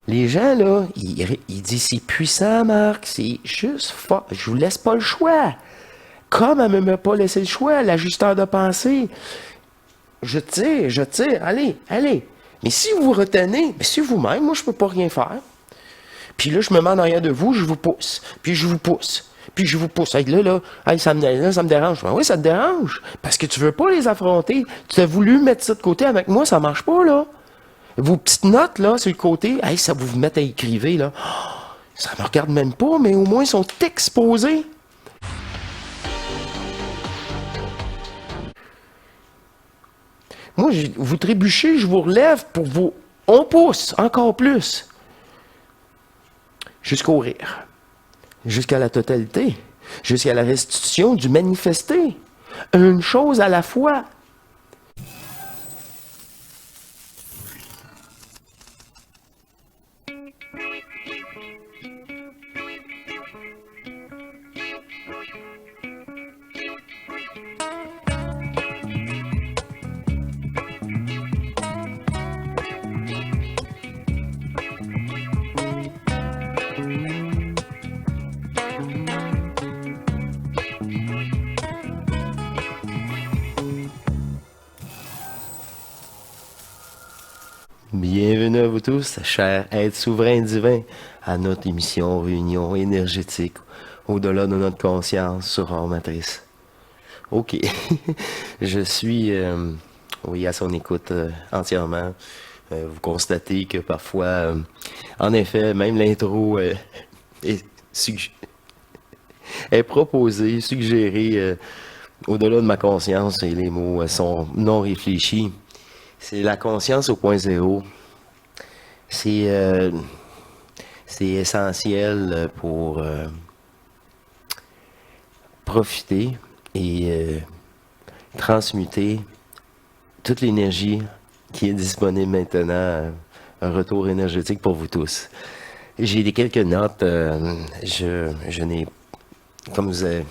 Les gens, là, ils disent c'est puissant, Marc, c'est juste fort. Je vous laisse pas le choix. Comme elle ne m'a pas laissé le choix, l'ajusteur de pensée. Je tire, allez, allez. Mais si vous retenez, mais si vous-même, moi, je peux pas rien faire. Puis là, je me mets en arrière de vous, je vous pousse. Puis je vous pousse. Puis je vous pousse. Hey, hey, ça me dérange. Ben oui, ça te dérange. Parce que tu veux pas les affronter. Tu as voulu mettre ça de côté avec moi, ça marche pas, là. Vos petites notes, là, sur le côté, hey, ça vous met à écrire, là. Oh, ça me regarde même pas, mais au moins, ils sont exposés. Moi, vous trébuchez, je vous relève pour vous. On pousse encore plus. Jusqu'au rire. Jusqu'à la totalité. Jusqu'à la restitution du manifesté. Une chose à la fois. Bienvenue à vous tous, chers êtres souverains divins, à notre émission Réunion énergétique, au-delà de notre conscience sur Hors Matrice. Ok, je suis oui, à son écoute entièrement. Vous constatez que parfois, en effet, même l'intro est, est proposée, suggérée au-delà de ma conscience et les mots sont non réfléchis. C'est la conscience au point zéro. C'est essentiel pour profiter et transmuter toute l'énergie qui est disponible maintenant, un retour énergétique pour vous tous. J'ai des quelques notes, je n'ai, comme vous avez,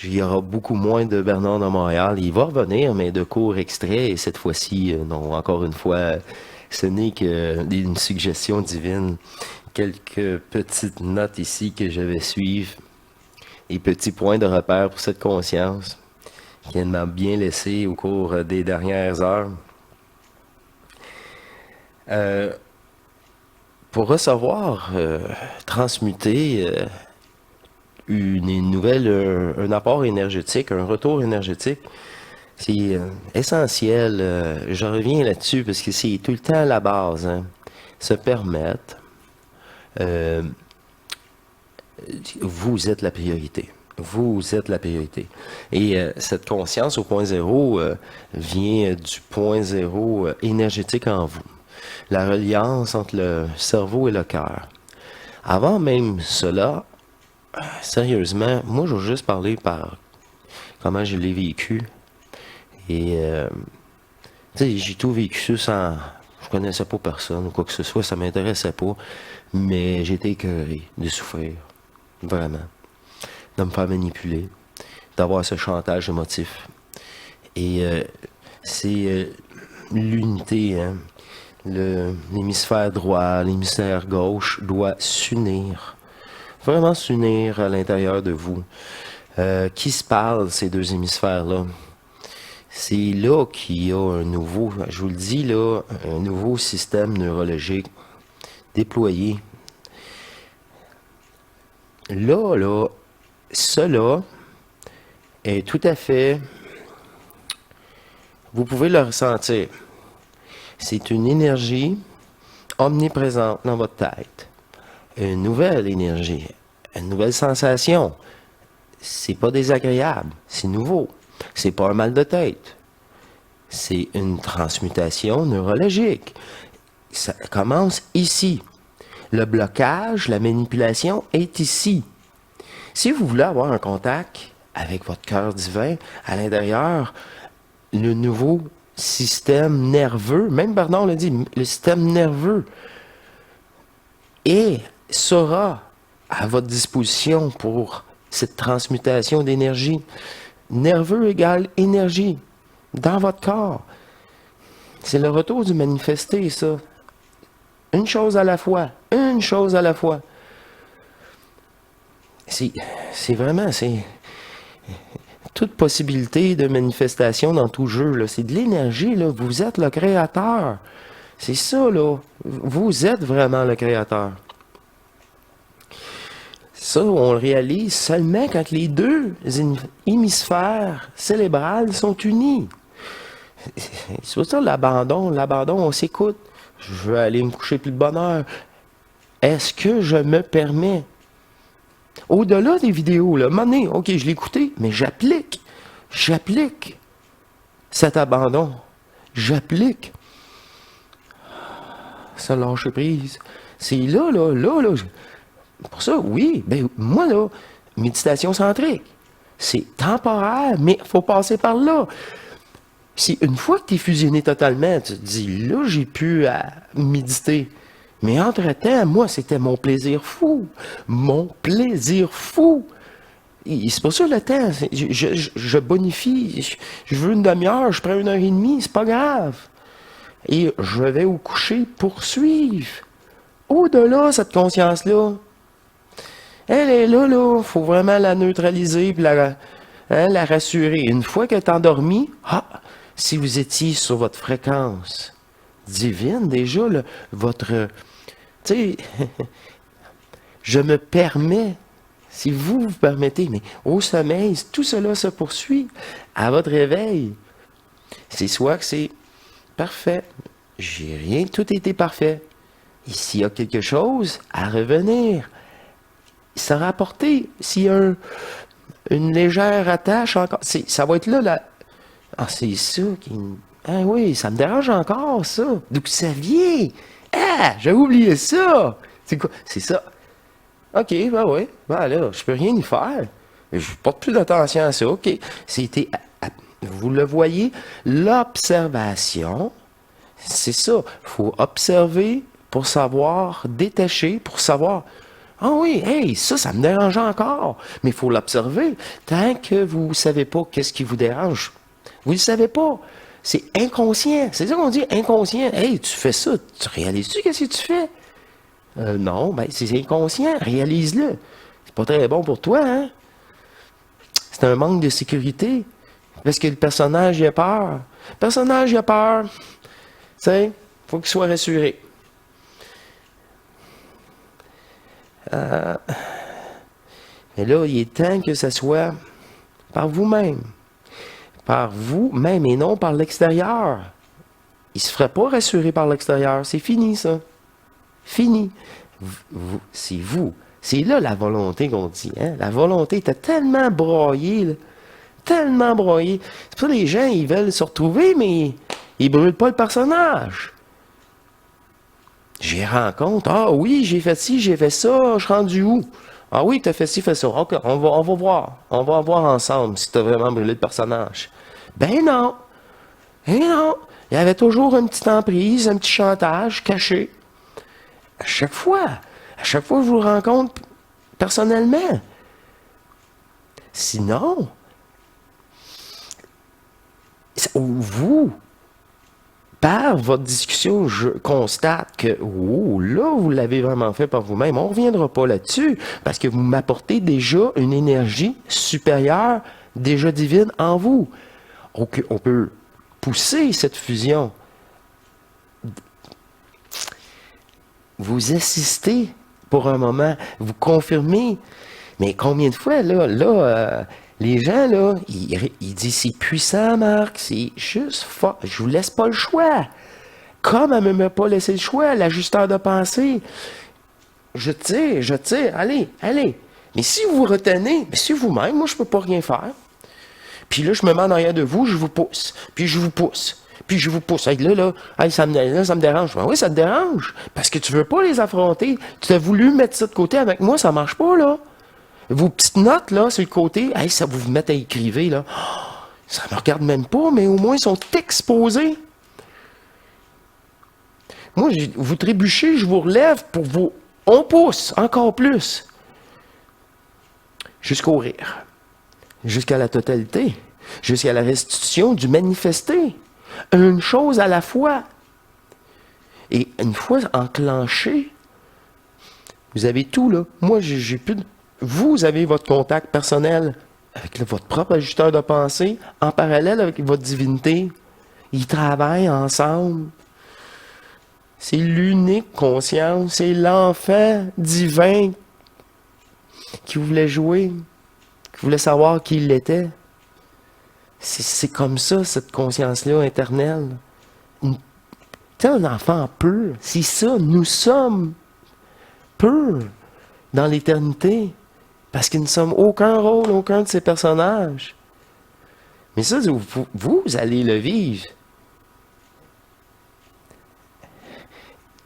il y aura beaucoup moins de Bernard de Montréal. Il va revenir, mais de courts extraits, et cette fois-ci, non, encore une fois, ce n'est qu'une suggestion divine. Quelques petites notes ici que je vais suivre, et petits points de repère pour cette conscience qu'elle m'a bien laissé au cours des dernières heures. Pour recevoir, transmuter une nouvelle, un apport énergétique, un retour énergétique, c'est essentiel. Je reviens là-dessus parce que c'est tout le temps la base. Hein. Se permettre, vous êtes la priorité. Vous êtes la priorité. Et cette conscience au point zéro vient du point zéro énergétique en vous. La reliance entre le cerveau et le cœur. Avant même cela, sérieusement, moi je veux juste parler par comment je l'ai vécu. Et tu sais, j'ai tout vécu sans. Je connaissais pas personne ou quoi que ce soit, ça m'intéressait pas. Mais j'étais écœuré de souffrir. Vraiment. De me faire manipuler. D'avoir ce chantage émotif. Et c'est l'unité, hein. L'hémisphère droit, l'hémisphère gauche doit s'unir. Vraiment s'unir à l'intérieur de vous. Qui se parle, ces deux hémisphères-là? C'est là qu'il y a un nouveau, je vous le dis là, un nouveau système neurologique déployé. Là, cela est tout à fait, vous pouvez le ressentir. C'est une énergie omniprésente dans votre tête. Une nouvelle énergie, une nouvelle sensation. C'est pas désagréable, c'est nouveau. C'est pas un mal de tête. C'est une transmutation neurologique. Ça commence ici. Le blocage, la manipulation est ici. Si vous voulez avoir un contact avec votre cœur divin, à l'intérieur, le nouveau système nerveux, même Bernard l'a dit, le système nerveux sera à votre disposition pour cette transmutation d'énergie. Nerveux égale énergie dans votre corps. C'est le retour du manifesté, ça. Une chose à la fois. Une chose à la fois. C'est vraiment, c'est toute possibilité de manifestation dans tout jeu, là. C'est de l'énergie, là. Vous êtes le créateur. C'est ça, là. Vous êtes vraiment le créateur. Ça, on le réalise seulement quand les deux hémisphères cérébrales sont unis. C'est pour ça l'abandon. L'abandon, on s'écoute. Je veux aller me coucher plus de bonne heure. Est-ce que je me permets? Au-delà des vidéos, là, mané, ok, je l'ai écouté, mais j'applique cet abandon. J'applique ce lâcher prise. C'est là. Pour ça, oui, ben moi, là, méditation centrique, c'est temporaire, mais il faut passer par là. Si une fois que tu es fusionné totalement, tu te dis, là, j'ai pu méditer. Mais entre-temps, moi, c'était mon plaisir fou. Mon plaisir fou. C'est pas ça le temps. Je bonifie. Je veux une demi-heure, je prends 1 heure et demie, c'est pas grave. Et je vais au coucher poursuivre. Au-delà, cette conscience-là, elle est là, là. Il faut vraiment la neutraliser et la rassurer. Une fois qu'elle est endormie, si vous étiez sur votre fréquence divine, déjà, là, votre... Tu sais, je me permets, si vous vous permettez, mais au sommeil, tout cela se poursuit. À votre réveil, c'est soit que c'est parfait, j'ai rien, tout était parfait. Et s'il y a quelque chose à revenir, ça rapporter. S'il y a une légère attache encore, ça va être là, là. Ah, c'est ça qui... Ah oui, ça me dérange encore, ça. D'où ça vient? Ah, j'avais oublié ça. C'est quoi? C'est ça. OK, ben oui. Ben là, je peux rien y faire. Je porte plus d'attention à ça. OK. C'était... Vous le voyez, l'observation, c'est ça. Il faut observer pour savoir, détacher, pour savoir... Ah oui, hey, ça me dérange encore. Mais il faut l'observer. Tant que vous ne savez pas qu'est-ce qui vous dérange, vous ne le savez pas. C'est inconscient. C'est ça qu'on dit, inconscient. Hey, tu fais ça. Tu réalises-tu qu'est-ce que tu fais? Non, ben c'est inconscient. Réalise-le. C'est pas très bon pour toi, hein? C'est un manque de sécurité. Parce que le personnage, il a peur. Le personnage, il a peur. Tu sais, il faut qu'il soit rassuré. Mais là, il est temps que ça soit par vous-même. Par vous-même et non par l'extérieur. Il ne se ferait pas rassurer par l'extérieur. C'est fini, ça. Fini. C'est vous. C'est là la volonté qu'on dit. Hein? La volonté était tellement broyée. Là. Tellement broyée. C'est pour ça que les gens, ils veulent se retrouver, mais ils ne brûlent pas le personnage. J'y rencontre. Ah oui, j'ai fait ci, j'ai fait ça. Je suis rendu où? Ah oui, tu as fait ci, fait ça. OK, on va voir. On va voir ensemble si tu as vraiment brûlé le personnage. Ben non. Eh non. Il y avait toujours une petite emprise, un petit chantage caché. À chaque fois que je vous rencontre personnellement. Sinon, vous, par votre discussion, je constate que, là, vous l'avez vraiment fait par vous-même. On ne reviendra pas là-dessus, parce que vous m'apportez déjà une énergie supérieure, déjà divine en vous. On peut pousser cette fusion. Vous assistez pour un moment, vous confirmez. Mais combien de fois, les gens, là, ils disent c'est puissant, Marc, c'est juste fort. Je vous laisse pas le choix. Comme elle ne m'a pas laissé le choix, l'ajusteur de pensée. Je tire, allez. Mais si vous retenez, mais c'est vous-même, moi je peux pas rien faire. Puis là, je me mets en arrière de vous, je vous pousse. Puis je vous pousse. Hey, ça me dérange. Ben oui, ça te dérange. Parce que tu veux pas les affronter. Tu as voulu mettre ça de côté avec moi, ça marche pas, là. Vos petites notes, là, sur le côté, hey, ça vous met à écrire, là. Oh, ça me regarde même pas, mais au moins, ils sont exposés. Moi, vous trébuchez, je vous relève pour vous... On pousse encore plus. Jusqu'au rire. Jusqu'à la totalité. Jusqu'à la restitution du manifesté. Une chose à la fois. Et une fois enclenché, vous avez tout, là. Moi, j'ai plus de... Vous avez votre contact personnel avec votre propre ajusteur de pensée, en parallèle avec votre divinité. Ils travaillent ensemble. C'est l'unique conscience. C'est l'enfant divin qui voulait jouer, qui voulait savoir qui il était. C'est comme ça, cette conscience-là éternelle. Tu sais, un enfant pur, c'est ça. Nous sommes purs dans l'éternité. Parce que nous ne sommes aucun rôle, aucun de ces personnages. Mais ça, vous allez le vivre.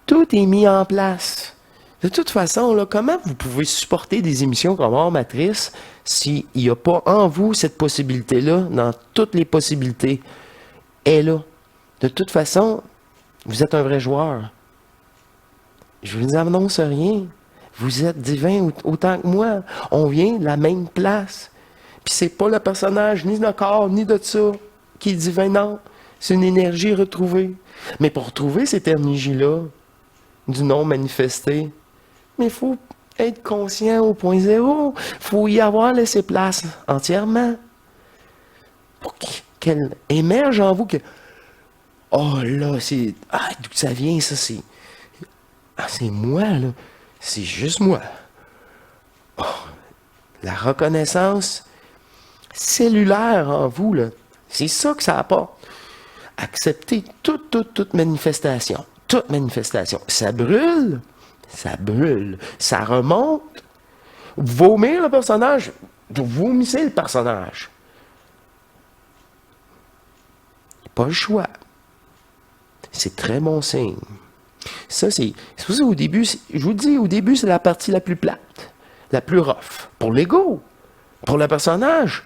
Tout est mis en place. De toute façon, là, comment vous pouvez supporter des émissions comme Hors Matrice s'il n'y a pas en vous cette possibilité-là, dans toutes les possibilités, est là. De toute façon, vous êtes un vrai joueur. Je ne vous annonce rien. Vous êtes divin autant que moi. On vient de la même place. Puis c'est pas le personnage, ni le corps, ni de ça, qui est divin, non. C'est une énergie retrouvée. Mais pour retrouver cette énergie-là, du non manifesté, mais il faut être conscient au point zéro. Il faut y avoir laissé place entièrement. Pour qu'elle émerge en vous. Que, oh là, c'est... Ah, d'où ça vient, ça, c'est... Ah, c'est moi, là. C'est juste moi. Oh, la reconnaissance cellulaire en vous, là. C'est ça que ça apporte. Accepter toute manifestation. Toute manifestation. Ça brûle. Ça brûle. Ça remonte. Vomir le personnage. Vous vomissez le personnage. Pas le choix. C'est très bon signe. Ça, c'est pour ça au début, je vous dis, au début, c'est la partie la plus plate, la plus rough. Pour l'ego, pour le personnage.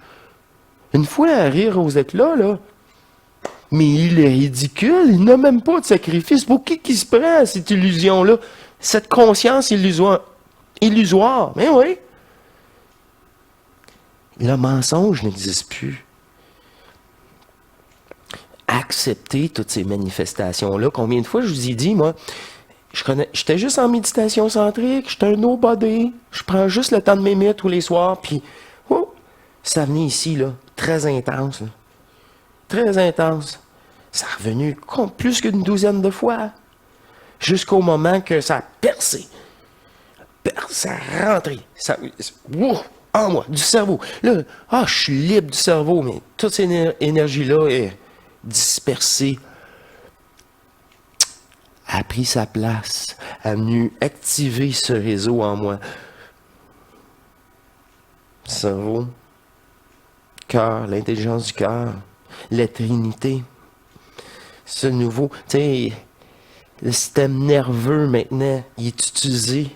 Une fois à rire aux éclats, là, mais il est ridicule, il n'a même pas de sacrifice. Pour qui se prend à cette illusion-là? Cette conscience illusoire. Mais oui. Le mensonge n'existe plus. Accepter toutes ces manifestations-là. Combien de fois je vous ai dit, moi, j'étais juste en méditation centrique, j'étais un nobody, je prends juste le temps de m'émettre tous les soirs, puis oh, ça venait ici, là, très intense. Là. Très intense. Ça est revenu plus qu'une douzaine de fois. Jusqu'au moment que ça a percé. Ça a rentré. Ça, en moi, du cerveau. Là, je suis libre du cerveau, mais toute cette énergie-là est dispersée. A pris sa place, a venu activer ce réseau en moi. Cerveau, cœur, l'intelligence du cœur, la Trinité. Ce nouveau, tu sais, le système nerveux maintenant, il est utilisé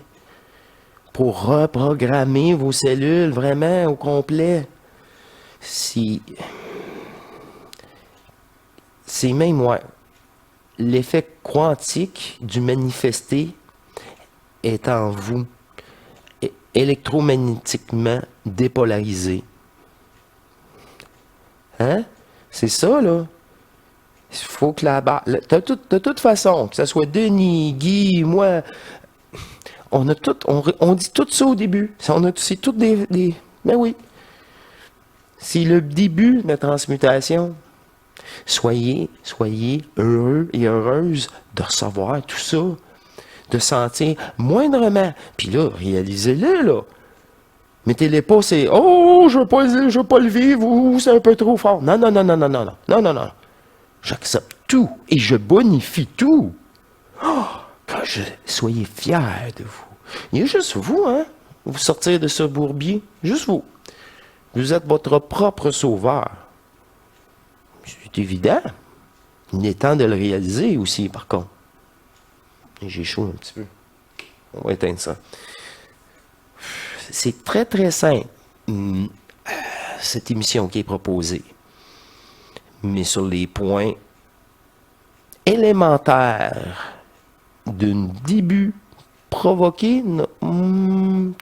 pour reprogrammer vos cellules vraiment au complet. C'est même, ouais, l'effet quantique du manifesté est en vous, électromagnétiquement dépolarisé. Hein? C'est ça, là. Il faut que de toute façon, que ce soit Denis, Guy, moi, on dit tout ça au début. C'est tout des... Ben oui. C'est le début de la transmutation. Soyez heureux et heureuses de recevoir tout ça, de sentir moindrement. Puis là, réalisez-le, là. Mettez-les pas, c'est « Oh, je veux pas le vivre » ou « C'est un peu trop fort ». Non. J'accepte tout et je bonifie tout. Oh, soyez fiers de vous. Il y a juste vous, hein, vous sortir de ce bourbier. Juste vous. Vous êtes votre propre sauveur. C'est évident. Il est temps de le réaliser aussi, par contre. Et j'ai chaud un petit peu. On va éteindre ça. C'est très, très simple, cette émission qui est proposée. Mais sur les points élémentaires d'un début provoqué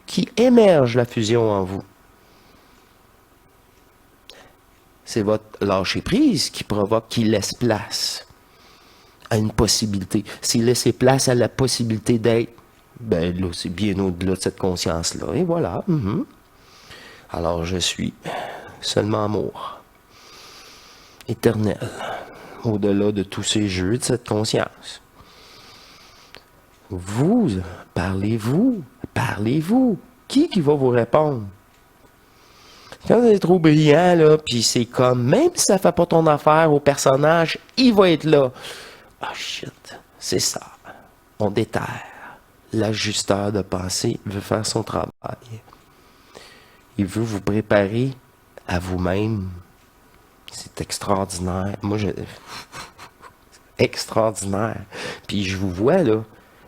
qui émerge la fusion en vous. C'est votre lâcher-prise qui provoque, qui laisse place à une possibilité. C'est laisser place à la possibilité d'être. Ben là, c'est bien au-delà de cette conscience-là. Et voilà. Alors, je suis seulement amour. Éternel. Au-delà de tous ces jeux de cette conscience. Vous, parlez-vous. Parlez-vous. Qui va vous répondre? Quand vous êtes trop brillant, là, puis c'est comme, même si ça fait pas ton affaire au personnage, il va être là. Ah, shit. C'est ça. On déterre. L'ajusteur de pensée veut faire son travail. Il veut vous préparer à vous-même. C'est extraordinaire. Moi, extraordinaire. Puis je vous vois, là,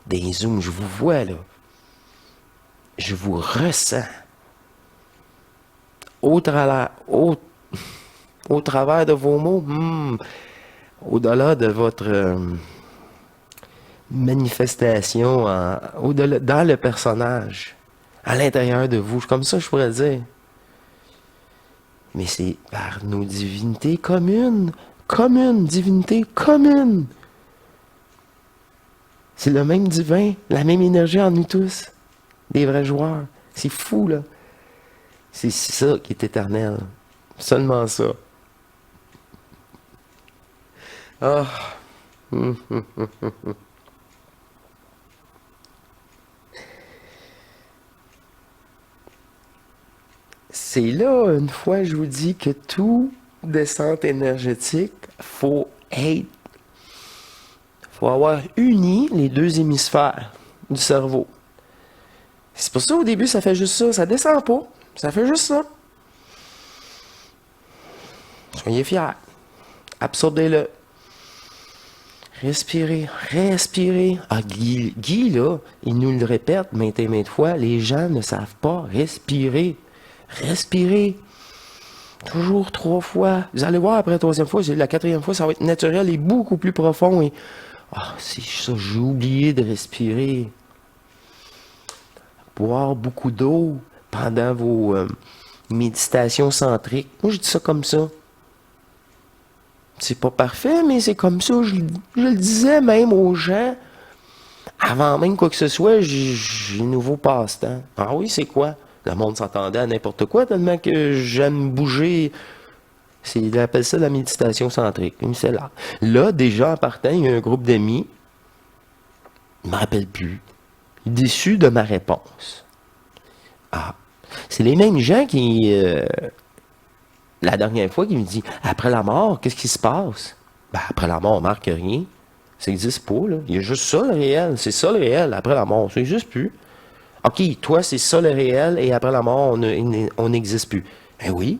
des zooms, je vous vois, là. Je vous ressens. Au travers de vos mots, au-delà de votre manifestation, au-delà, dans le personnage, à l'intérieur de vous, comme ça je pourrais dire. Mais c'est par nos divinités communes, divinité commune. C'est le même divin, la même énergie en nous tous, des vrais joueurs. C'est fou, là. C'est ça qui est éternel. Seulement ça. Ah. C'est là, une fois, je vous dis que tout descente énergétique, faut avoir uni les deux hémisphères du cerveau. C'est pour ça, au début, ça fait juste ça descend pas. Ça fait juste ça. Soyez fiers. Absorbez-le. Respirez. Ah, Guy, là, il nous le répète maintes et maintes fois, les gens ne savent pas respirer. Respirez. Toujours 3 fois. Vous allez voir après la 3e fois, la 4e fois, ça va être naturel et beaucoup plus profond. Et c'est ça, j'ai oublié de respirer. Boire beaucoup d'eau pendant vos méditations centriques. Moi, je dis ça comme ça. C'est pas parfait, mais c'est comme ça. Je le disais même aux gens. Avant même quoi que ce soit, j'ai nouveau passe-temps. Ah oui, c'est quoi? Le monde s'entendait à n'importe quoi, tellement que j'aime bouger. Il appelle ça la méditation centrique. C'est là. Là, déjà, en partant, il y a un groupe d'amis. Il ne me rappelle plus. Déçu de ma réponse. Ah. C'est les mêmes gens qui... la dernière fois, qui me disent « Après la mort, qu'est-ce qui se passe? » Ben, après la mort, on marque rien. Ça n'existe pas, là. Il y a juste ça, le réel. C'est ça, le réel, après la mort. Ça n'existe plus. OK, toi, c'est ça, le réel, et après la mort, on n'existe plus. Ben oui.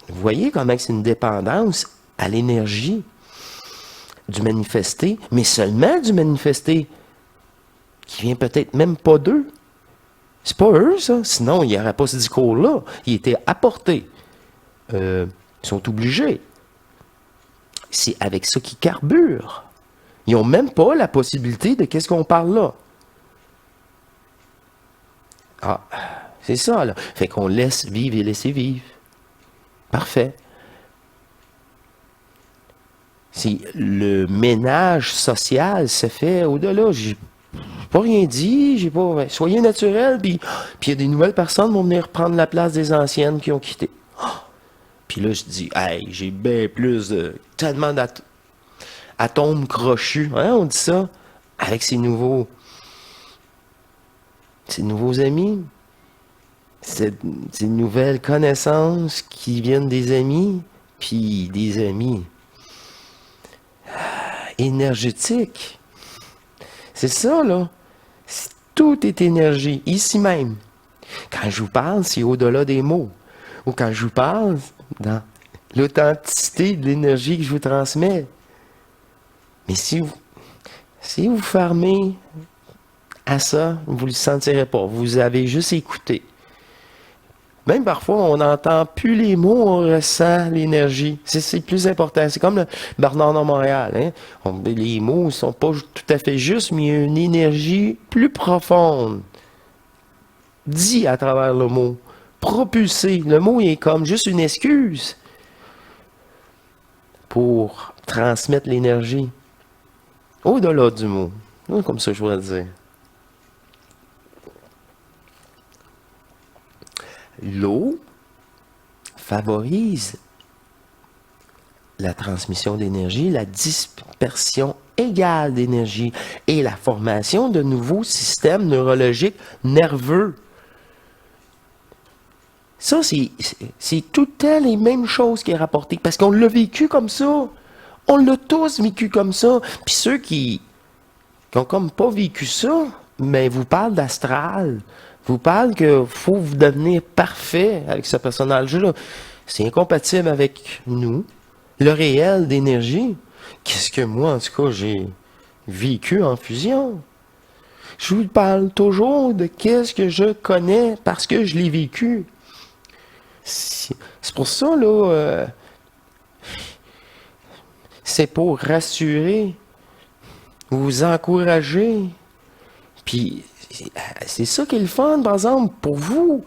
Vous voyez comment c'est une dépendance à l'énergie du manifesté, mais seulement du manifesté, qui vient peut-être même pas d'eux. C'est pas eux, ça. Sinon, il n'y aurait pas ce discours-là. Il était apporté. Ils sont obligés. C'est avec ça qu'ils carburent. Ils n'ont même pas la possibilité de qu'est-ce qu'on parle là. Ah, c'est ça, là. Fait qu'on laisse vivre et laisser vivre. Parfait. Le ménage social se fait au-delà. J'ai pas rien dit, j'ai pas. Soyez naturel, puis il y a des nouvelles personnes qui vont venir prendre la place des anciennes qui ont quitté. Puis là, je dis, hey, j'ai bien plus tellement d'atomes crochus. Hein, on dit ça? Avec ces nouveaux amis. Ces nouvelles connaissances qui viennent des amis, puis des amis énergétiques. C'est ça, là. Tout est énergie, ici même. Quand je vous parle, c'est au-delà des mots. Ou quand je vous parle, dans l'authenticité de l'énergie que je vous transmets. Mais si vous fermez à ça, vous ne le sentirez pas. Vous avez juste écouté. Même parfois, on n'entend plus les mots, on ressent l'énergie. C'est plus important. C'est comme le Bernard de Montréal. Hein? Les mots ne sont pas tout à fait justes, mais il y a une énergie plus profonde. Dit à travers le mot. Propulsé. Le mot est comme juste une excuse pour transmettre l'énergie. Au-delà du mot. Comme ça, je voudrais dire. L'eau favorise la transmission d'énergie, la dispersion égale d'énergie et la formation de nouveaux systèmes neurologiques nerveux. Ça, c'est tout le temps les mêmes choses qui est rapporté, parce qu'on l'a vécu comme ça. On l'a tous vécu comme ça. Puis ceux qui n'ont comme pas vécu ça, mais vous parlent d'astral. Vous parlent que faut vous devenir parfait avec ce personnage-là. C'est incompatible avec nous, le réel d'énergie. Qu'est-ce que moi, en tout cas, j'ai vécu en fusion? Je vous parle toujours de qu'est-ce que je connais parce que je l'ai vécu. C'est pour ça, là, c'est pour rassurer, vous encourager. Puis, c'est ça qui est le fun, par exemple, pour vous.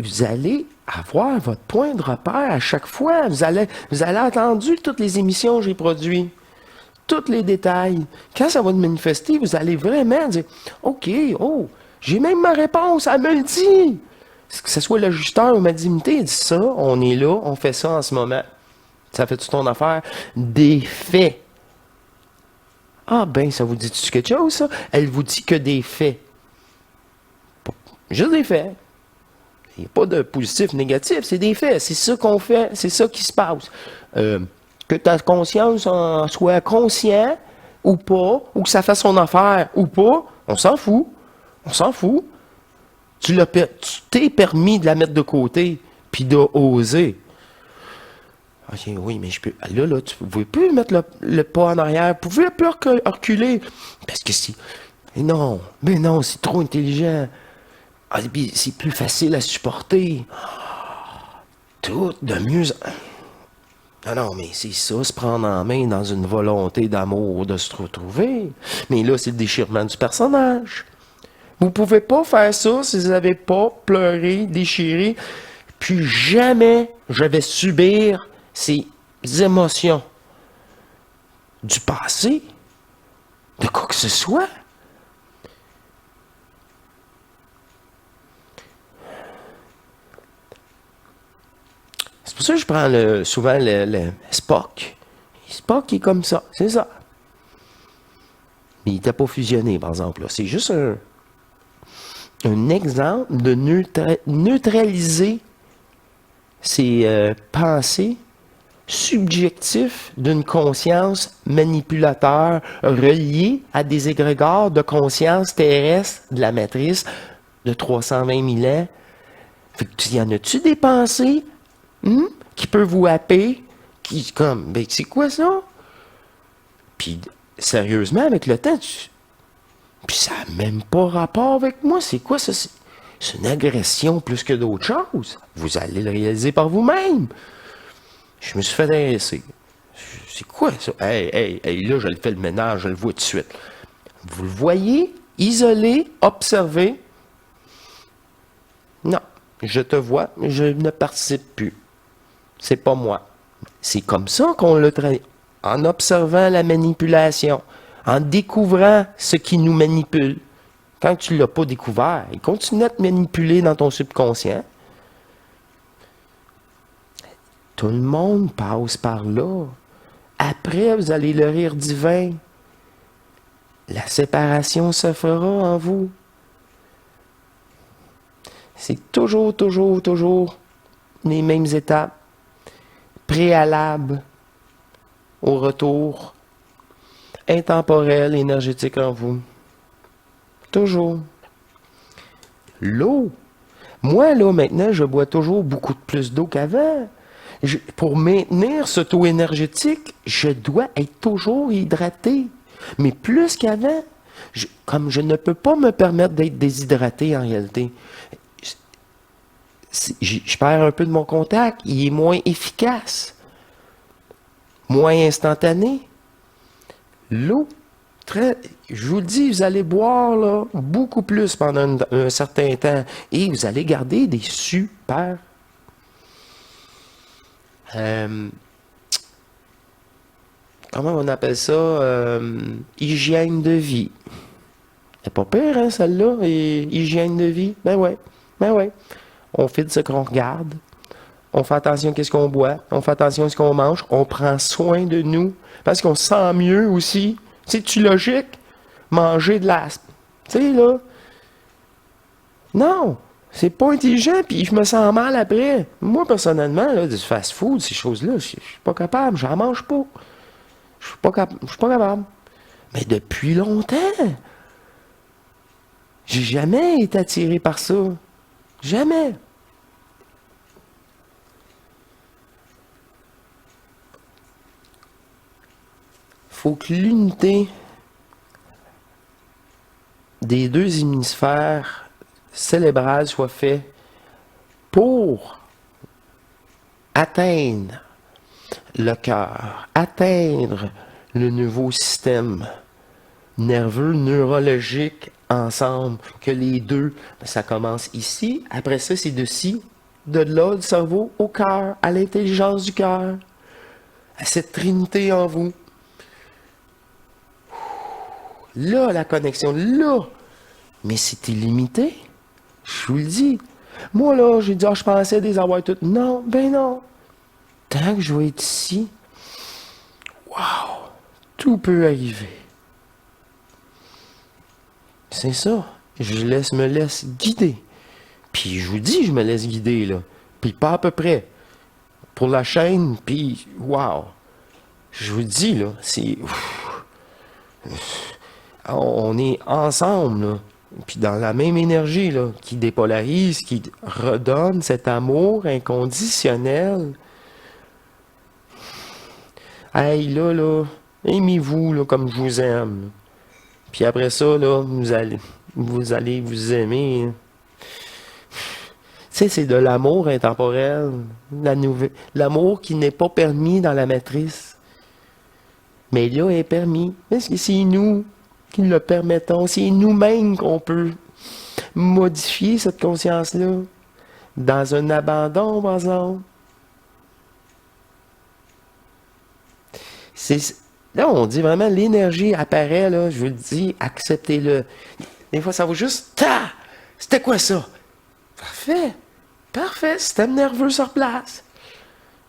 Vous allez avoir votre point de repère à chaque fois. Vous allez entendu toutes les émissions que j'ai produites, tous les détails. Quand ça va se manifester, vous allez vraiment dire, OK, oh, j'ai même ma réponse, elle me le dit. Que ce soit l'ajusteur ou ma dignité, il dit ça, on est là, on fait ça en ce moment. Ça fait toute ton affaire. Des faits. Ah ben, ça vous dit-tu quelque chose, ça? Elle vous dit que des faits. Juste des faits. Il n'y a pas de positif, négatif, c'est des faits. C'est ça qu'on fait, c'est ça qui se passe. Que ta conscience en soit conscient ou pas, ou que ça fasse son affaire ou pas, on s'en fout. On s'en fout. Tu t'es permis de la mettre de côté, puis d'oser. Ok, oui, mais je peux. Là, tu ne pouvez plus mettre le pas en arrière. Vous pouvez plus reculer. Parce que si. Mais non, c'est trop intelligent. Ah, c'est plus facile à supporter. Tout de mieux. Non, mais c'est ça, se prendre en main dans une volonté d'amour, de se retrouver. Mais là, c'est le déchirement du personnage. Vous pouvez pas faire ça si vous n'avez pas pleuré, déchiré. Puis jamais je vais subir ces émotions du passé, de quoi que ce soit. C'est pour ça que je prends souvent le Spock. Spock est comme ça, c'est ça. Mais il n'était pas fusionné, par exemple. C'est juste un exemple de neutraliser ces pensées subjectifs d'une conscience manipulateur reliée à des égrégores de conscience terrestre de la matrice de 320 000 ans. Fait que, y en a-tu des pensées qui peuvent vous happer, qui comme, ben c'est quoi ça? Puis sérieusement, avec le temps, puis ça n'a même pas rapport avec moi. C'est quoi ça? C'est une agression plus que d'autres choses. Vous allez le réaliser par vous-même. Je me suis fait intéresser. C'est quoi ça? Hey, là, je le fais le ménage, je le vois tout de suite. Vous le voyez, isolé, observé. Non, je te vois, mais je ne participe plus. C'est pas moi. C'est comme ça qu'on le traite. En observant la manipulation, en découvrant ce qui nous manipule. Quand tu ne l'as pas découvert, il continue à te manipuler dans ton subconscient. Tout le monde passe par là. Après, vous allez le rire divin. La séparation se fera en vous. C'est toujours les mêmes étapes préalables au retour intemporel, énergétique en vous. Toujours. L'eau. Moi, là, maintenant, je bois toujours beaucoup plus d'eau qu'avant. Pour maintenir ce taux énergétique, je dois être toujours hydraté. Mais plus qu'avant, comme je ne peux pas me permettre d'être déshydraté en réalité, je perds un peu de mon contact. Il est moins efficace, moins instantané. L'eau, je vous le dis, vous allez boire là, beaucoup plus pendant un certain temps et vous allez garder des super comment on appelle ça? Hygiène de vie. C'est pas pire, hein, celle-là, et hygiène de vie. Ben ouais, ben ouais. On fait de ce qu'on regarde. On fait attention à ce qu'on boit. On fait attention à ce qu'on mange. On prend soin de nous. Parce qu'on se sent mieux aussi. C'est-tu logique? Manger de la... Tu sais, là... Non! C'est pas intelligent, puis je me sens mal après. Moi, personnellement, là, du fast-food, ces choses-là, je suis pas capable. J'en mange pas. Je suis pas capable. Mais depuis longtemps, j'ai jamais été attiré par ça. Jamais. Faut que l'unité des deux hémisphères cérébrales soit faite pour atteindre le cœur, atteindre le nouveau système nerveux, neurologique ensemble, que les deux, ça commence ici, après ça c'est de ci, de là, du cerveau au cœur, à l'intelligence du cœur, à cette trinité en vous. Là, la connexion, là, mais c'est illimité, je vous le dis. Moi là, j'ai dit, je pensais des avoir toutes. Non, ben non. Tant que je vais être ici, waouh, tout peut arriver. C'est ça. Me laisse guider. Puis je vous dis, je me laisse guider, là. Puis pas à peu près. Pour la chaîne, puis waouh. Je vous dis, là, c'est... On est ensemble, là. Puis dans la même énergie, là, qui dépolarise, qui redonne cet amour inconditionnel. Hey, là, aimez-vous, là, comme je vous aime. Puis après ça, là, vous allez vous aimer. Tu sais, c'est de l'amour intemporel. L'amour qui n'est pas permis dans la matrice. Mais là, est permis. Parce que c'est nous qui le permettons. C'est nous-mêmes qu'on peut modifier cette conscience-là. Dans un abandon, par exemple. Là, on dit vraiment, l'énergie apparaît, là, je vous le dis, acceptez-le. Des fois, ça vaut juste, ta! C'était quoi ça? Parfait. Parfait. Système nerveux sur place.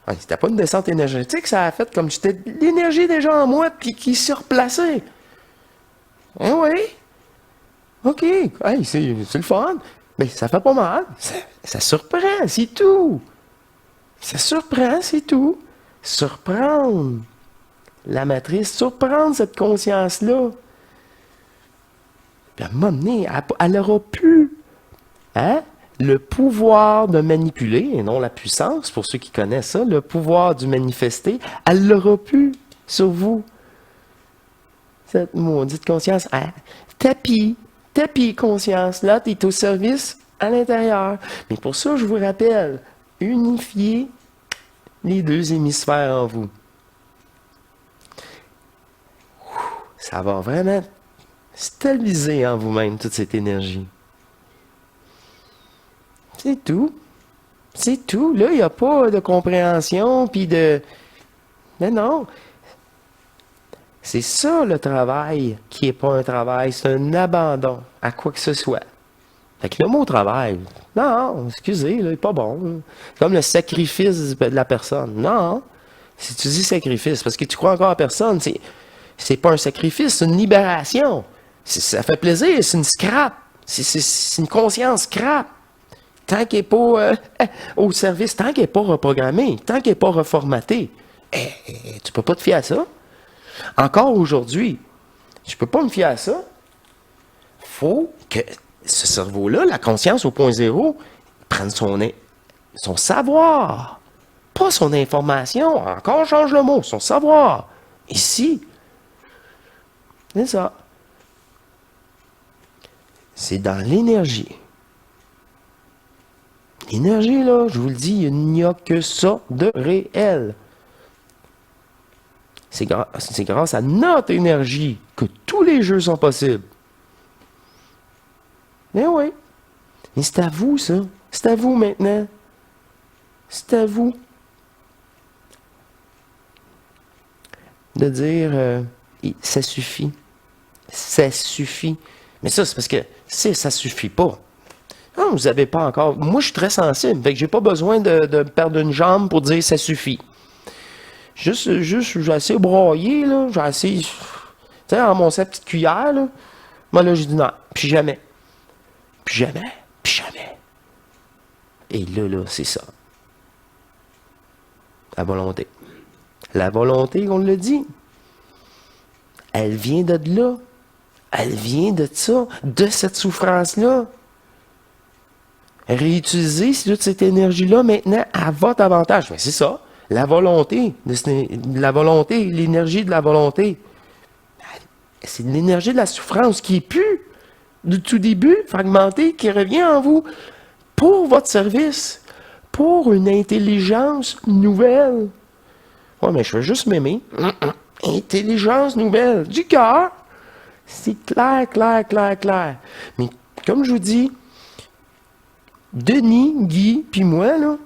Ouais, c'était pas une descente énergétique, ça a fait comme j'étais l'énergie déjà en moi, puis qui s'est replacée. Eh oui. OK. Hey, c'est le fun. Mais ça fait pas mal. Ça surprend, c'est tout. Ça surprend, c'est tout. Surprendre la matrice, surprendre cette conscience-là. Puis à un moment donné, elle aura plus le pouvoir de manipuler, et non la puissance, pour ceux qui connaissent ça, le pouvoir du manifester, elle l'aura plus sur vous. Cette maudite conscience, tapis conscience, là, tu es au service à l'intérieur. Mais pour ça, je vous rappelle, unifiez les deux hémisphères en vous. Ça va vraiment stabiliser en vous-même toute cette énergie. C'est tout. C'est tout. Là, il n'y a pas de compréhension, puis de... Mais non. C'est ça le travail qui n'est pas un travail, c'est un abandon à quoi que ce soit. Fait que le mot travail, non, excusez, là, il n'est pas bon. C'est comme le sacrifice de la personne. Non. Si tu dis sacrifice, parce que tu crois encore à personne, c'est pas un sacrifice, c'est une libération. Ça fait plaisir, c'est une scrap. C'est une conscience scrap. Tant qu'il n'est pas au service, tant qu'il n'est pas reprogrammé, tant qu'il n'est pas reformaté, tu peux pas te fier à ça. Encore aujourd'hui, je peux pas me fier à ça. Faut que ce cerveau-là, la conscience au point zéro, prenne son savoir, pas son information. Encore, change le mot, son savoir. Ici, c'est ça. C'est dans l'énergie. L'énergie, là, je vous le dis, il n'y a que ça de réel. C'est grâce à notre énergie que tous les jeux sont possibles. Mais oui. Mais c'est à vous, ça. C'est à vous maintenant. C'est à vous. de dire ça suffit. Ça suffit. Mais ça, c'est parce que ça suffit pas. Non, vous n'avez pas encore. Moi, je suis très sensible. Fait que j'ai pas besoin de perdre une jambe pour dire ça suffit. Juste, j'ai assez broyé, là. J'ai assez. Tu sais, en mon sa petite cuillère, là. Moi, là, j'ai dit non. Puis jamais. Puis jamais. Puis jamais. Et là, c'est ça. La volonté. La volonté, on le dit. Elle vient de là. Elle vient de ça, de cette souffrance-là. Réutiliser toute cette énergie-là maintenant à votre avantage. Mais c'est ça, la volonté, l'énergie de la volonté. C'est l'énergie de la souffrance qui est plus du tout début, fragmentée, qui revient en vous pour votre service, pour une intelligence nouvelle. Ouais, mais je veux juste m'aimer. Intelligence nouvelle du cœur. C'est clair, clair, clair, clair. Mais comme je vous dis, Denis, Guy, puis moi, là,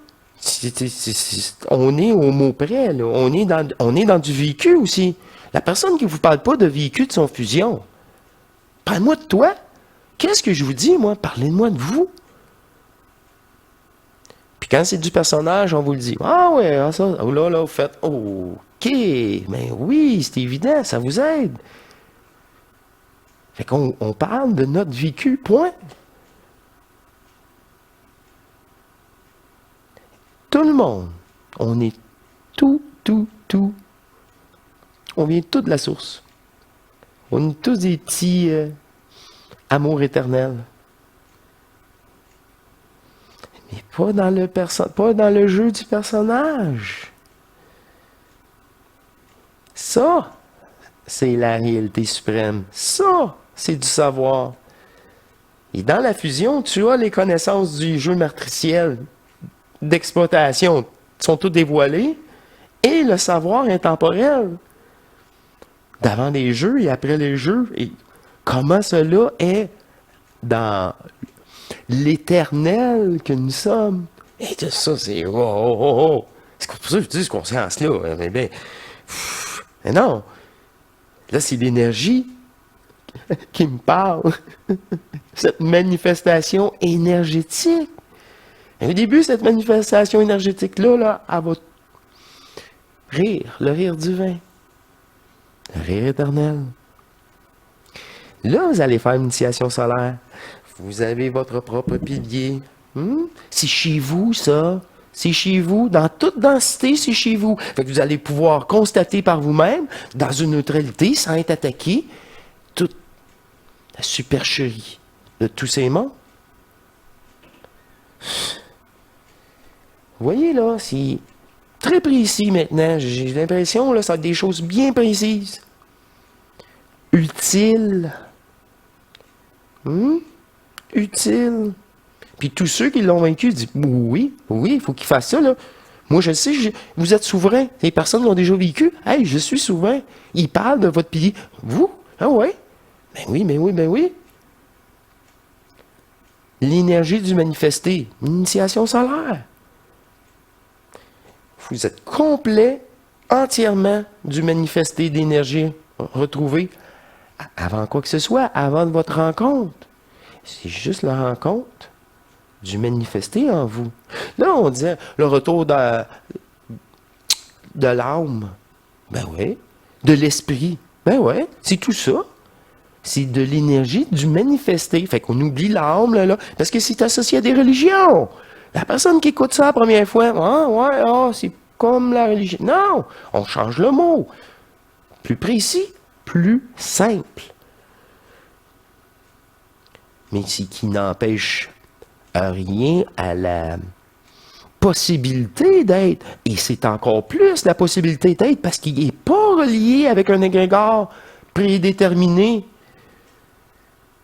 on est au mot près, là. On est dans du vécu aussi. La personne qui ne vous parle pas de vécu de son fusion, parle-moi de toi. Qu'est-ce que je vous dis, moi? Parlez-moi de vous. Puis quand c'est du personnage, on vous le dit. Ah ouais, ça, là, vous faites, OK, mais oui, c'est évident, ça vous aide. Fait qu'on parle de notre vécu, point. Tout le monde, on est tout. On vient tout de la source. On est tous des petits amours éternels. Mais pas dans le jeu du personnage. Ça, c'est la réalité suprême. Ça, c'est du savoir. Et dans la fusion, tu as les connaissances du jeu matriciel d'exploitation sont toutes dévoilées et le savoir intemporel d'avant les jeux et après les jeux. Et comment cela est dans l'éternel que nous sommes. Et tout ça, c'est C'est pour ça que je dis cette conscience-là. Mais non. Là, c'est l'énergie qui me parle. Cette manifestation énergétique. Et au début, cette manifestation énergétique-là, là, elle va rire, le rire divin. Le rire éternel. Là, vous allez faire une initiation solaire. Vous avez votre propre pilier. C'est chez vous, ça. C'est chez vous. Dans toute densité, c'est chez vous. Fait que vous allez pouvoir constater par vous-même, dans une neutralité, sans être attaqué, toute la supercherie de tous ces mondes. Vous voyez, là, c'est très précis maintenant. J'ai l'impression, là, ça va être des choses bien précises. Utiles. Utile. Puis tous ceux qui l'ont vaincu disent oui, il faut qu'il fasse ça, là. Moi, je sais, vous êtes souverain. Les personnes l'ont déjà vécu. Hey, je suis souverain. Ils parlent de votre pilier. Vous? Ah ouais? Ben oui. L'énergie du manifesté. Initiation solaire. Vous êtes complet, entièrement du manifesté d'énergie retrouvé avant quoi que ce soit, avant votre rencontre. C'est juste la rencontre du manifesté en vous. Là, on disait le retour de l'âme. Ben oui. De l'esprit. Ben oui, c'est tout ça. C'est de l'énergie du manifesté. Fait qu'on oublie l'âme, là, parce que c'est associé à des religions. La personne qui écoute ça la première fois, c'est comme la religion. Non, on change le mot. Plus précis, plus simple. Mais c'est qui n'empêche rien à la possibilité d'être. Et c'est encore plus la possibilité d'être parce qu'il n'est pas relié avec un égrégore prédéterminé.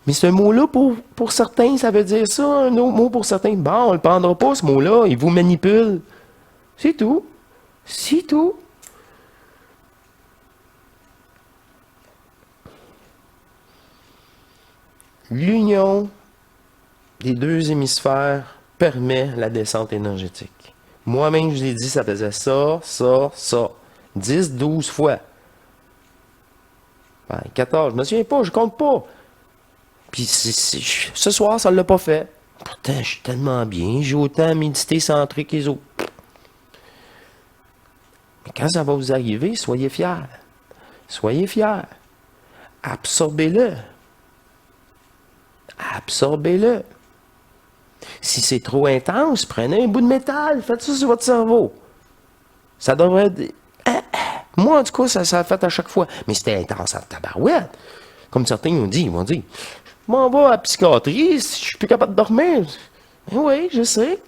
Mais ce mot-là, pour certains, ça veut dire ça. Un autre mot pour certains, bon, on ne le prendra pas, ce mot-là. Il vous manipule. C'est tout. C'est tout. L'union des deux hémisphères permet la descente énergétique. Moi-même, je l'ai dit, ça faisait ça. 10, 12 fois. Ben, 14, je me souviens pas, je compte pas. Puis ce soir, ça ne l'a pas fait. Pourtant, je suis tellement bien, j'ai autant médité, centré que les autres. Mais quand ça va vous arriver, soyez fiers. Soyez fiers. Absorbez-le. Absorbez-le. Si c'est trop intense, prenez un bout de métal, faites ça sur votre cerveau. Ça devrait être... Moi, en tout cas, ça a fait à chaque fois. Mais c'était intense en tabarouette. Comme certains ils vont dire, je m'en vais à la psychiatrie, je suis plus capable de dormir. Oui, je sais.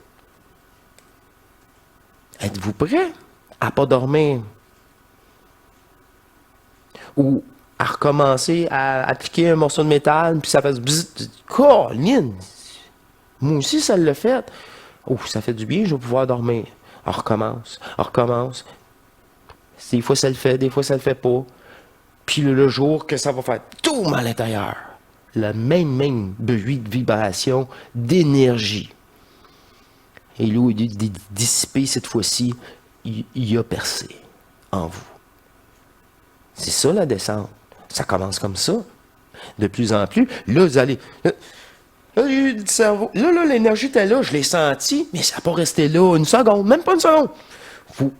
Êtes-vous prêt à pas dormir? Ou à recommencer à appliquer un morceau de métal, puis ça fait bzzz, Colline! Moi aussi, ça l'a fait. Oh, ça fait du bien, je vais pouvoir dormir. On recommence, on recommence. Des fois, ça le fait, des fois, ça le fait pas. Puis le jour que ça va faire tout à l'intérieur, le même bruit de vibration, d'énergie. Et là, il est dissipé cette fois-ci, il a percé en vous. C'est ça la descente. Ça commence comme ça. De plus en plus, là, vous allez... Là, j'ai eu du cerveau. Là, l'énergie était là, je l'ai senti, mais ça n'a pas resté là une seconde, même pas une seconde. Vous...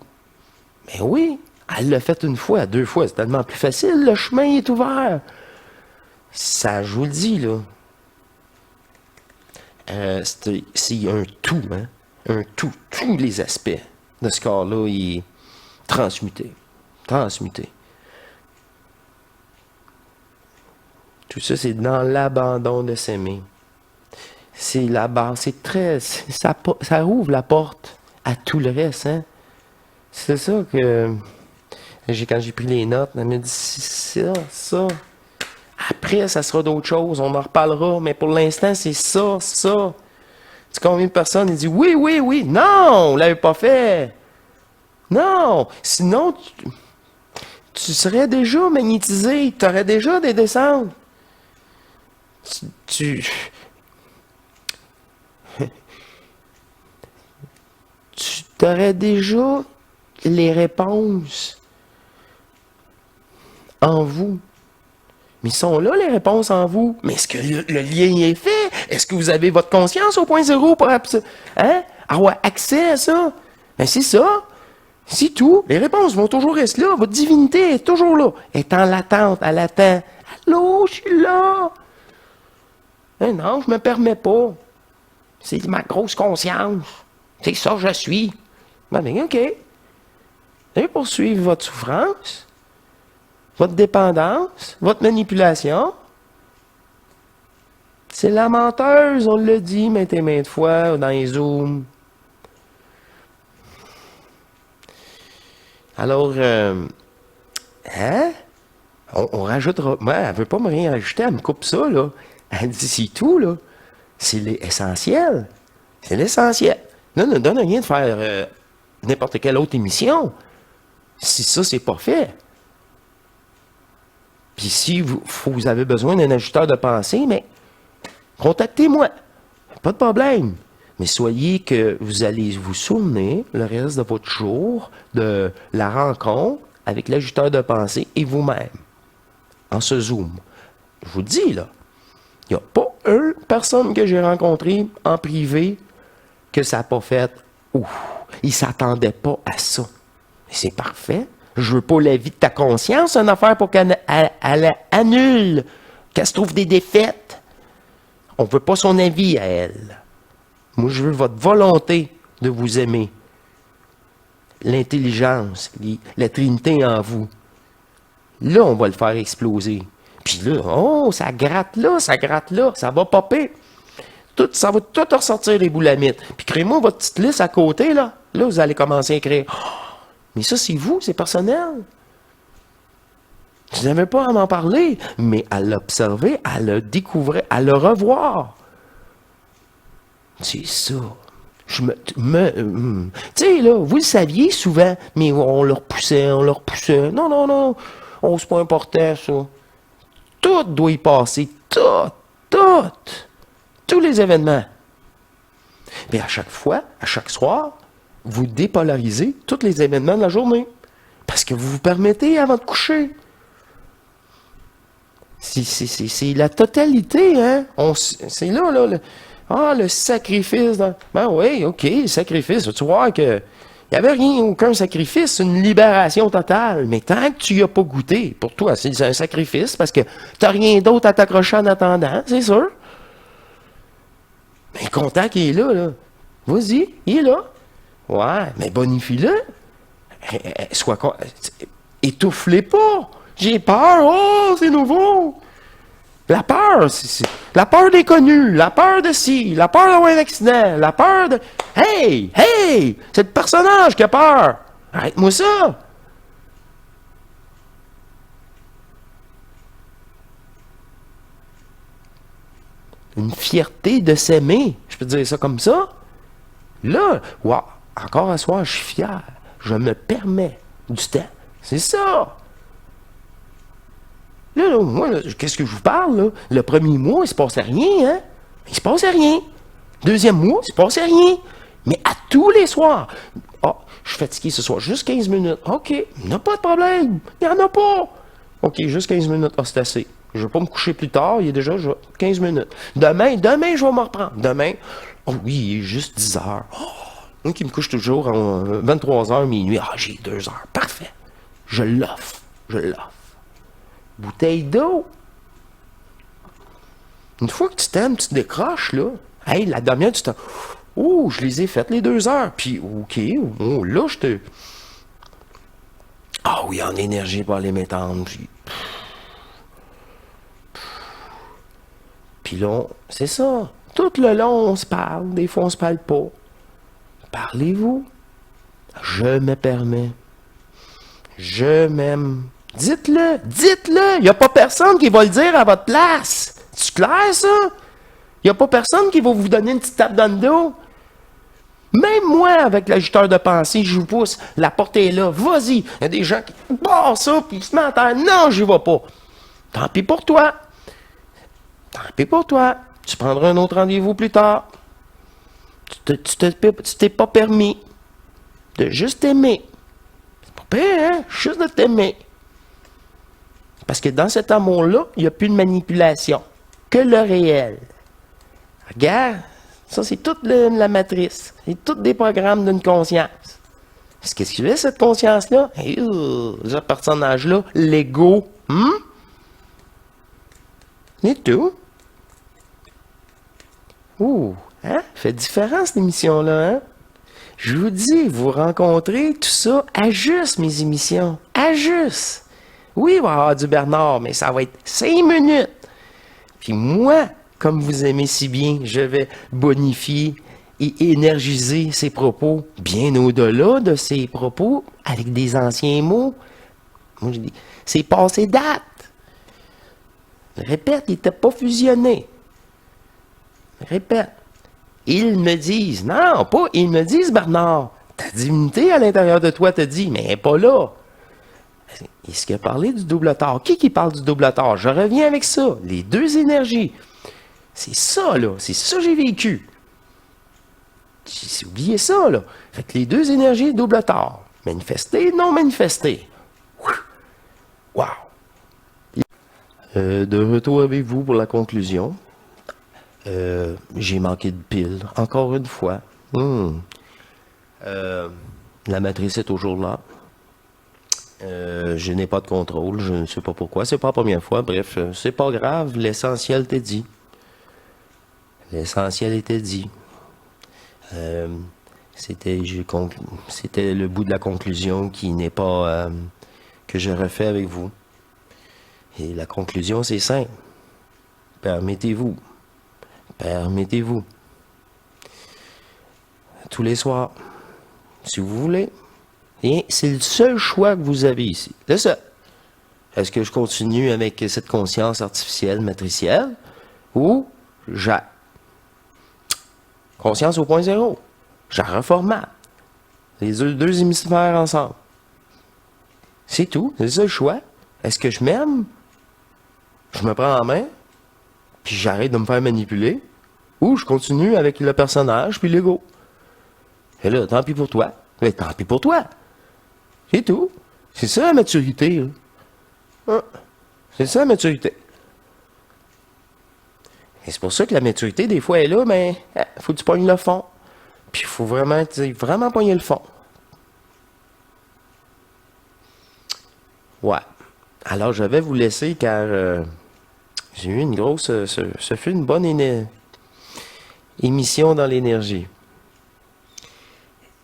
Mais oui, elle l'a fait une fois, deux fois, c'est tellement plus facile, le chemin est ouvert. Ça, je vous le dis, là. C'est un tout, hein. Un tout, tous les aspects de ce corps-là, il est transmuté. Transmuté. Tout ça, c'est dans l'abandon de s'aimer. C'est la base, c'est très... Ça ouvre la porte à tout le reste, hein. C'est ça que... Quand j'ai pris les notes, elle m'a dit, ça. Après, ça sera d'autres choses, on en reparlera, mais pour l'instant, c'est ça. Tu sais combien de personnes, ils disent, oui, non, on l'avait pas fait. Non, sinon, tu serais déjà magnétisé, tu aurais déjà des descentes. Tu aurais déjà les réponses en vous. Mais ils sont là, les réponses en vous. Mais est-ce que le lien est fait? Est-ce que vous avez votre conscience au point zéro pour avoir accès à ça? Ben c'est ça. C'est tout. Les réponses vont toujours rester là. Votre divinité est toujours là. Elle est en l'attente. Elle attend. Allô, je suis là. Non, je me permets pas. C'est ma grosse conscience. C'est ça, je suis. Ben, OK. Vous allez poursuivre votre souffrance, votre dépendance, votre manipulation. C'est la menteuse, on l'a dit maintes et maintes fois dans les Zooms. Alors, on rajoutera... Moi, elle veut pas me rien rajouter, elle me coupe ça, là. Elle dit, c'est tout, là. C'est l'essentiel. C'est l'essentiel. Là, ne donne rien de faire n'importe quelle autre émission. Si ça, c'est pas fait. Puis si vous avez besoin d'un ajusteur de pensée, mais contactez-moi. Pas de problème. Mais soyez que vous allez vous souvenir le reste de votre jour de la rencontre avec l'ajusteur de pensée et vous-même. En ce Zoom. Je vous le dis, là. Il n'y a pas une personne que j'ai rencontrée en privé que ça n'a pas fait. Ouf, il ne s'attendait pas à ça. C'est parfait. Je veux pas la vie de ta conscience, une affaire pour qu'elle annule, qu'elle se trouve des défaites. On ne veut pas son avis à elle. Moi, je veux votre volonté de vous aimer. L'intelligence, la Trinité en vous. Là, on va le faire exploser. Puis là, ça gratte là, ça va popper. Ça va tout ressortir les boulamites. Puis créez-moi votre petite liste à côté, là. Là, vous allez commencer à écrire. Mais ça, c'est vous, c'est personnel. Vous n'avez pas à m'en parler, mais à l'observer, à le découvrir, à le revoir. C'est ça. Tu sais, là, vous le saviez souvent, mais on le repoussait. Non. Oh, c'est pas important, ça. Tout doit y passer. Tout. Tous les événements. Mais à chaque fois, à chaque soir, vous dépolarisez tous les événements de la journée. Parce que vous vous permettez avant de coucher. C'est la totalité, hein? C'est là, le sacrifice. Ben oui, OK, le sacrifice. Tu vois que il n'y avait rien, aucun sacrifice, une libération totale. Mais tant que tu n'y as pas goûté, pour toi, c'est un sacrifice parce que tu n'as rien d'autre à t'accrocher en attendant, c'est sûr. Mais content qu'il est là. Vas-y, il est là. Ouais, mais bonifie-le. Étouffe-les pas. J'ai peur. Oh, c'est nouveau. La peur, la peur des connus, la peur de ci, la peur d'avoir un accident, la peur de... Hey, c'est le personnage qui a peur. Arrête-moi ça. Une fierté de s'aimer. Je peux te dire ça comme ça. Là, wow, encore un soir, je suis fier. Je me permets du temps. C'est ça. Là, moi, qu'est-ce que je vous parle, là? Le premier mois, il se passait rien, hein? Il se passait rien. Deuxième mois, il se passait rien. Mais à tous les soirs. Ah, je suis fatigué ce soir. Juste 15 minutes. OK, il n'y a pas de problème. Il n'y en a pas. OK, juste 15 minutes. Ah, c'est assez. Je ne vais pas me coucher plus tard. Il est déjà 15 minutes. Demain, je vais me reprendre. Demain, oh oui, il est juste 10 heures. Oh, moi qui me couche toujours à 23 heures, minuit. Ah, j'ai 2 heures. Parfait. Je l'offre. Bouteille d'eau. Une fois que tu t'aimes, tu te décroches, là. Hey, la demi-heure, tu t'en... Oh, je les ai faites les 2 heures. Puis, OK, oh, là, je te... Ah oui, en énergie pour les m'étendre. Puis là, c'est ça. Tout le long, on se parle. Des fois, on se parle pas. Parlez-vous. Je me permets. Je m'aime. Dites-le. Il n'y a pas personne qui va le dire à votre place. C'est clair, ça? Il n'y a pas personne qui va vous donner une petite tape dans le dos. Même moi, avec l'ajusteur de pensée, je vous pousse. La porte est là. Vas-y. Il y a des gens qui barrent ça, puis ils se mettent à terre. Non, j'y vais pas. Tant pis pour toi. Tu prendras un autre rendez-vous plus tard. Tu t'es pas permis de juste aimer. C'est pas pire, hein? Juste de t'aimer. Parce que dans cet amour-là, il n'y a plus de manipulation. Que le réel. Regarde, ça c'est toute la matrice. C'est tous des programmes d'une conscience. Qu'est-ce que fait cette conscience-là? Ce personnage-là, l'ego. C'est tout. Hein? Fait différence cette émission-là, hein? Je vous dis, vous rencontrez tout ça, ajuste mes émissions. Ajuste. Oui, il va y avoir du Bernard, mais ça va être 5 minutes. Puis moi, comme vous aimez si bien, je vais bonifier et énergiser ses propos bien au-delà de ses propos avec des anciens mots. Moi, je dis, c'est passé date. Je répète, il n'était pas fusionné. Je répète. Ils me disent, non, pas ils me disent, Bernard, ta divinité à l'intérieur de toi te dit, mais elle n'est pas là. Est-ce qu'il a parlé du double tort? Qui parle du double tort? Je reviens avec ça. Les deux énergies. C'est ça, là. C'est ça que j'ai vécu. J'ai oublié ça, là. Fait que les deux énergies, double tort. Manifesté, non manifesté. Wow! De retour avec vous pour la conclusion. J'ai manqué de piles. Encore une fois. La matrice est toujours là. Je n'ai pas de contrôle, je ne sais pas pourquoi, c'est pas la première fois, bref, c'est pas grave, l'essentiel était dit. L'essentiel était dit. C'était le bout de la conclusion qui n'est pas que je refais avec vous. Et la conclusion, c'est simple. Permettez-vous. Tous les soirs, si vous voulez. Et c'est le seul choix que vous avez ici. C'est ça. Est-ce que je continue avec cette conscience artificielle, matricielle, ou j'ai conscience au point zéro? J'ai reformate. Les deux hémisphères ensemble. C'est tout. C'est ça le choix. Est-ce que je m'aime? Je me prends en main, puis j'arrête de me faire manipuler, ou je continue avec le personnage, puis l'ego. Et là, tant pis pour toi. Mais tant pis pour toi. C'est tout. C'est ça la maturité. C'est ça la maturité. Et c'est pour ça que la maturité, des fois, est là, mais faut que tu pognes le fond. Puis il faut vraiment, vraiment pogner le fond. Ouais. Alors, je vais vous laisser car j'ai eu une grosse... ce fut une bonne émission dans l'énergie.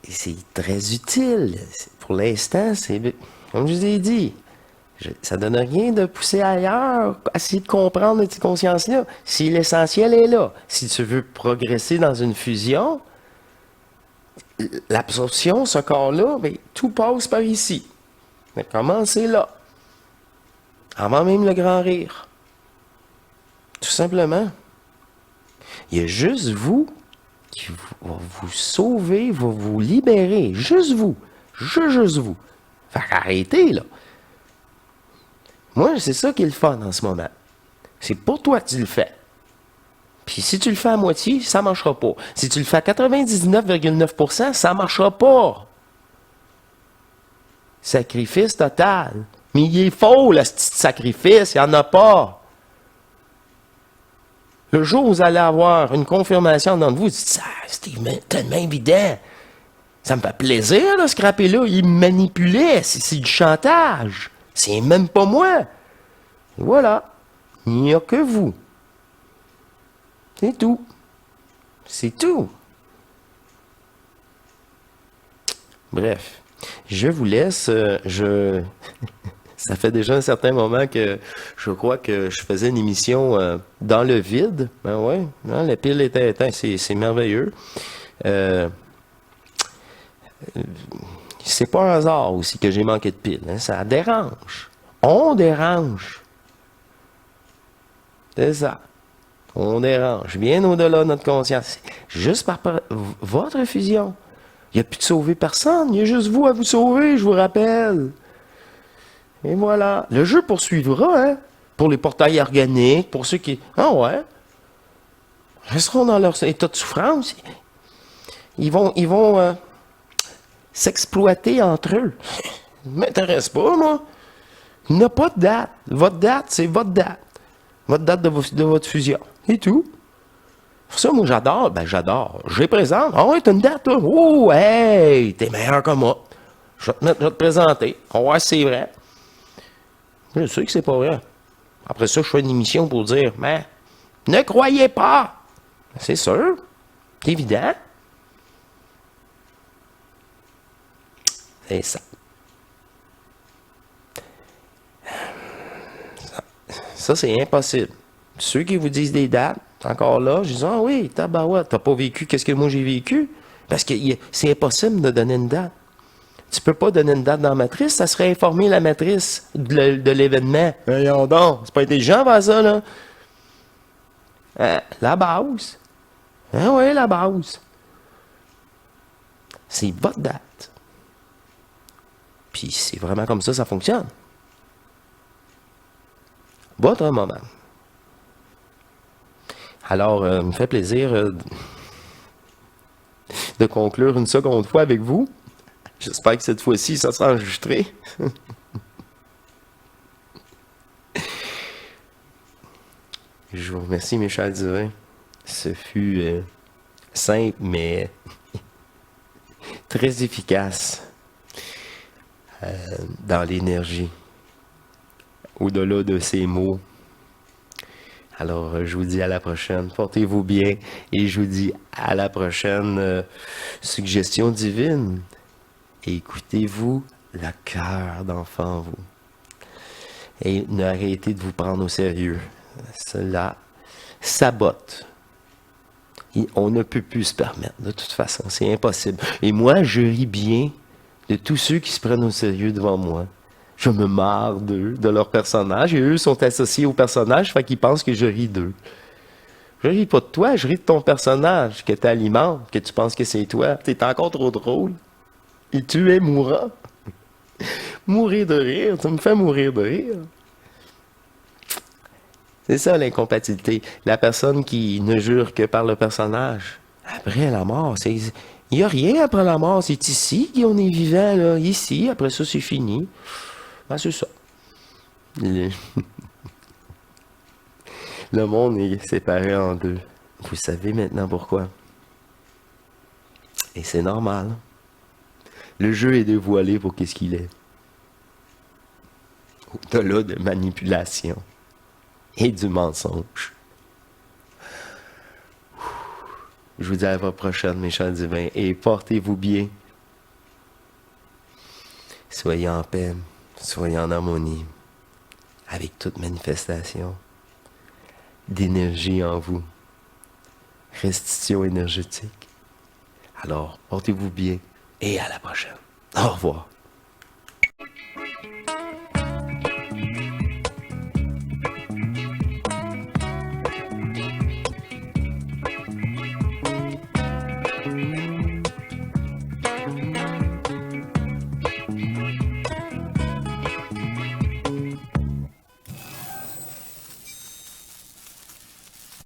Et c'est très utile. Pour l'instant, c'est... Comme je vous ai dit, ça donne rien de pousser ailleurs, essayer de comprendre cette conscience-là. Si l'essentiel est là, si tu veux progresser dans une fusion, l'absorption, ce corps-là, ben, tout passe par ici. Mais commencez là. Avant même le grand rire. Tout simplement. Il y a juste vous qui va vous sauver, va vous libérer. Juste vous. Juste vous. Fait qu'arrêtez, là. Moi, c'est ça qui est le fun en ce moment. C'est pour toi que tu le fais. Puis si tu le fais à moitié, ça ne marchera pas. Si tu le fais à 99,9%, ça ne marchera pas. Sacrifice total. Mais il est faux, le petit sacrifice, il n'y en a pas. Le jour où vous allez avoir une confirmation dans vous, c'est tellement évident. Ça me fait plaisir, là, ce scraper-là. Il me manipulait. C'est du chantage. C'est même pas moi. Et voilà. Il n'y a que vous. C'est tout. C'est tout. Bref. Je vous laisse. Ça fait déjà un certain moment que je crois que je faisais une émission dans le vide. Ben ouais, hein, la pile était éteinte, c'est merveilleux. C'est pas un hasard aussi que j'ai manqué de pile. Hein, ça dérange. On dérange. C'est ça. On dérange. Bien au-delà de notre conscience. Juste par votre fusion. Il n'y a plus de sauver personne. Il y a juste vous à vous sauver, je vous rappelle. Et voilà. Le jeu poursuivra, hein? Pour les portails organiques, pour ceux qui... Ah ouais. Resteront dans leur état de souffrance. Ils vont s'exploiter entre eux. Ça ne m'intéresse pas, moi. Il n'y a pas de date. Votre date, c'est votre date. Votre date de votre fusion. Et tout. Pour ça, moi, j'adore. Ben, j'adore. Je les présente. Ah ouais, t'as une date, toi. Oh, hey, t'es meilleur que moi. Je vais te présenter. On va voir si c'est vrai. Je sais que c'est pas vrai. Après ça, je fais une émission pour dire, mais ne croyez pas. C'est sûr. C'est évident. C'est ça. Ça, c'est impossible. Ceux qui vous disent des dates, encore là, je dis, ah oui, tabarouette, t'as pas vécu qu'est-ce que moi j'ai vécu? Parce que c'est impossible de donner une date. Tu peux pas donner une date dans la matrice, ça serait informer la matrice de l'événement. Voyons donc, c'est pas intelligent faire ça, là. La base. Ah oui, la base. C'est votre date. Puis c'est vraiment comme ça fonctionne. Votre moment. Alors, il me fait plaisir de conclure une seconde fois avec vous. J'espère que cette fois-ci, ça sera enregistré. Je vous remercie, mes chers divins. Ce fut simple, mais très efficace dans l'énergie, au-delà de ces mots. Alors, je vous dis à la prochaine. Portez-vous bien et je vous dis à la prochaine suggestion divine. Écoutez-vous le cœur d'enfant en vous. Et ne arrêtez de vous prendre au sérieux. Cela sabote. On ne peut plus se permettre, de toute façon. C'est impossible. Et moi, je ris bien de tous ceux qui se prennent au sérieux devant moi. Je me marre d'eux, de leur personnage, et eux sont associés au personnage, fait qu'ils pensent que je ris d'eux. Je ris pas de toi, je ris de ton personnage, que tu alimentes, que tu penses que c'est toi. Tu es encore trop drôle. Et tu es mourant. Mourir de rire, tu me fais mourir de rire. C'est ça l'incompatibilité. La personne qui ne jure que par le personnage. Après la mort, il n'y a rien après la mort. C'est ici qu'on est vivant, là. Ici, après ça, c'est fini. Ben, c'est ça. Le monde est séparé en deux. Vous savez maintenant pourquoi. Et c'est normal. Le jeu est dévoilé pour qu'est-ce qu'il est. Au-delà de manipulation et du mensonge. Je vous dis à la prochaine, mes chers divins, et portez-vous bien. Soyez en paix, soyez en harmonie avec toute manifestation d'énergie en vous. Restitution énergétique. Alors, portez-vous bien et à la prochaine. Au revoir.